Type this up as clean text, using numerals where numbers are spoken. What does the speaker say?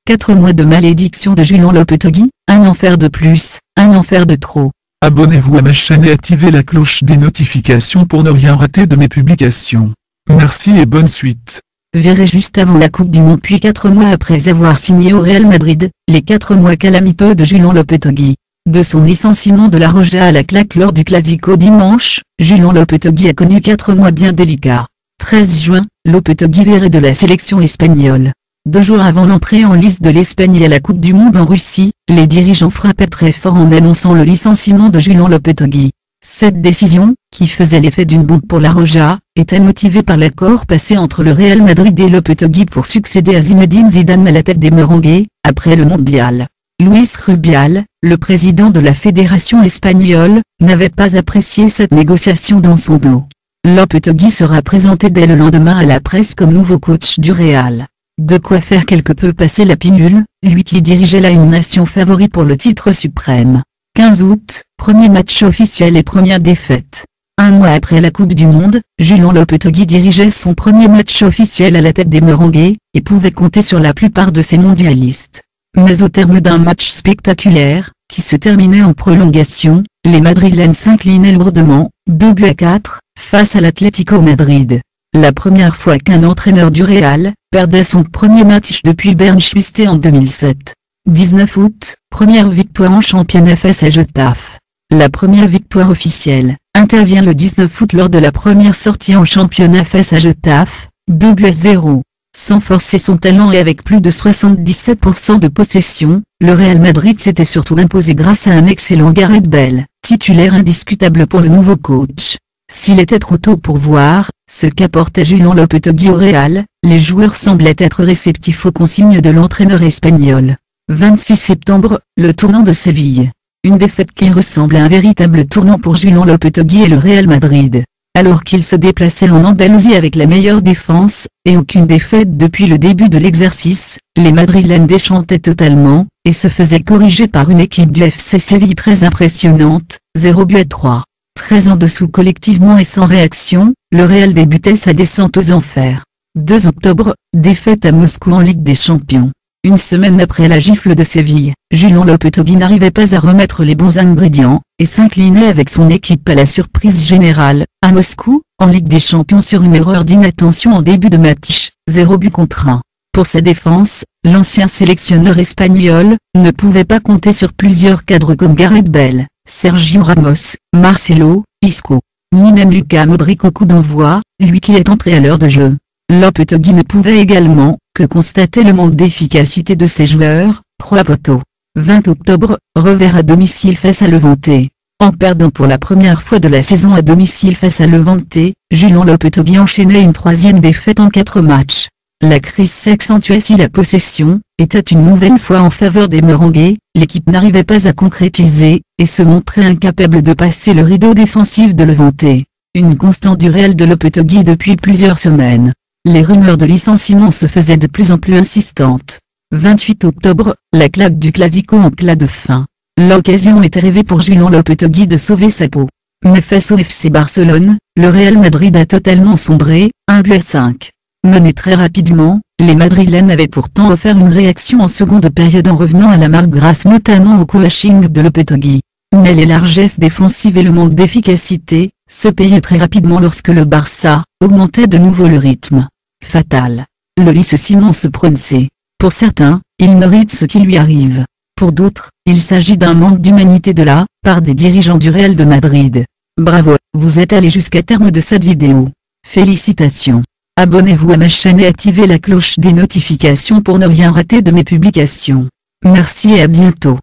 4 mois de malédiction de Julien Lopetegui, un enfer de plus, un enfer de trop. Abonnez-vous à ma chaîne et activez la cloche des notifications pour ne rien rater de mes publications. Merci et bonne suite. Viré juste avant la Coupe du Monde puis 4 mois après avoir signé au Real Madrid, les 4 mois calamiteux de Julien Lopetegui. De son licenciement de la Roja à la claque lors du Classico dimanche, Julien Lopetegui a connu 4 mois bien délicats. 13 juin, Lopetegui viré de la sélection espagnole. 2 jours avant l'entrée en lice de l'Espagne à la Coupe du Monde en Russie, les dirigeants frappaient très fort en annonçant le licenciement de Julien Lopetegui. Cette décision, qui faisait l'effet d'une bombe pour la Roja, était motivée par l'accord passé entre le Real Madrid et Lopetegui pour succéder à Zinedine Zidane à la tête des Merengues, après le mondial. Luis Rubial, le président de la fédération espagnole, n'avait pas apprécié cette négociation dans son dos. Lopetegui sera présenté dès le lendemain à la presse comme nouveau coach du Real. De quoi faire quelque peu passer la pilule, lui qui dirigeait là une nation favorite pour le titre suprême. 15 août, premier match officiel et première défaite. Un mois après la Coupe du Monde, Julien Lopetegui dirigeait son premier match officiel à la tête des Merengues, et pouvait compter sur la plupart de ses mondialistes. Mais au terme d'un match spectaculaire, qui se terminait en prolongation, les Madrilènes s'inclinaient lourdement, 2-4, face à l'Atlético Madrid. La première fois qu'un entraîneur du Real perdait son premier match depuis Bernd Schuster en 2007. 19 août, première victoire en championnat face à Getafe. La première victoire officielle intervient le 19 août lors de la première sortie en championnat face à Getafe, 2-0. Sans forcer son talent et avec plus de 77% de possession, le Real Madrid s'était surtout imposé grâce à un excellent Gareth Bale, titulaire indiscutable pour le nouveau coach. S'il était trop tôt pour voir ce qu'apportait Julien Lopetegui au Real, les joueurs semblaient être réceptifs aux consignes de l'entraîneur espagnol. 26 septembre, le tournant de Séville. Une défaite qui ressemble à un véritable tournant pour Julien Lopetegui et le Real Madrid. Alors qu'il se déplaçait en Andalousie avec la meilleure défense, et aucune défaite depuis le début de l'exercice, les Madrilènes déchantaient totalement, et se faisaient corriger par une équipe du FC Séville très impressionnante, 0-3. 13 en dessous collectivement et sans réaction, le Real débutait sa descente aux enfers. 2 octobre, défaite à Moscou en Ligue des Champions. Une semaine après la gifle de Séville, Julien Lopetegui n'arrivait pas à remettre les bons ingrédients, et s'inclinait avec son équipe à la surprise générale, à Moscou, en Ligue des Champions sur une erreur d'inattention en début de match, 0-1. Pour sa défense, l'ancien sélectionneur espagnol ne pouvait pas compter sur plusieurs cadres comme Gareth Bale, Sergio Ramos, Marcelo, Isco, ni même Luka Modric au coup d'envoi, lui qui est entré à l'heure de jeu. Lopetegui ne pouvait également que constater le manque d'efficacité de ses joueurs, 3 poteaux. 20 octobre, revers à domicile face à Levante. En perdant pour la première fois de la saison à domicile face à Levante, Julien Lopetegui enchaînait une 3e défaite en 4 matchs. La crise s'accentuait si la possession était une nouvelle fois en faveur des Merengues, l'équipe n'arrivait pas à concrétiser, et se montrait incapable de passer le rideau défensif de Levante. Une constante du Real de Lopetegui depuis plusieurs semaines. Les rumeurs de licenciement se faisaient de plus en plus insistantes. 28 octobre, la claque du Classico en plat de fin. L'occasion était rêvée pour Julien Lopetegui de sauver sa peau. Mais face au FC Barcelone, le Real Madrid a totalement sombré, 1-5. Menés très rapidement, les Madrilènes avaient pourtant offert une réaction en seconde période en revenant à la marque grâce notamment au coaching de Lopetegui. Mais les largesses défensives et le manque d'efficacité se payaient très rapidement lorsque le Barça augmentait de nouveau le rythme. Fatal. Le licenciement se prononçait. Pour certains, il mérite ce qui lui arrive. Pour d'autres, il s'agit d'un manque d'humanité de la part des dirigeants du Real de Madrid. Bravo, vous êtes allé jusqu'à terme de cette vidéo. Félicitations. Abonnez-vous à ma chaîne et activez la cloche des notifications pour ne rien rater de mes publications. Merci et à bientôt.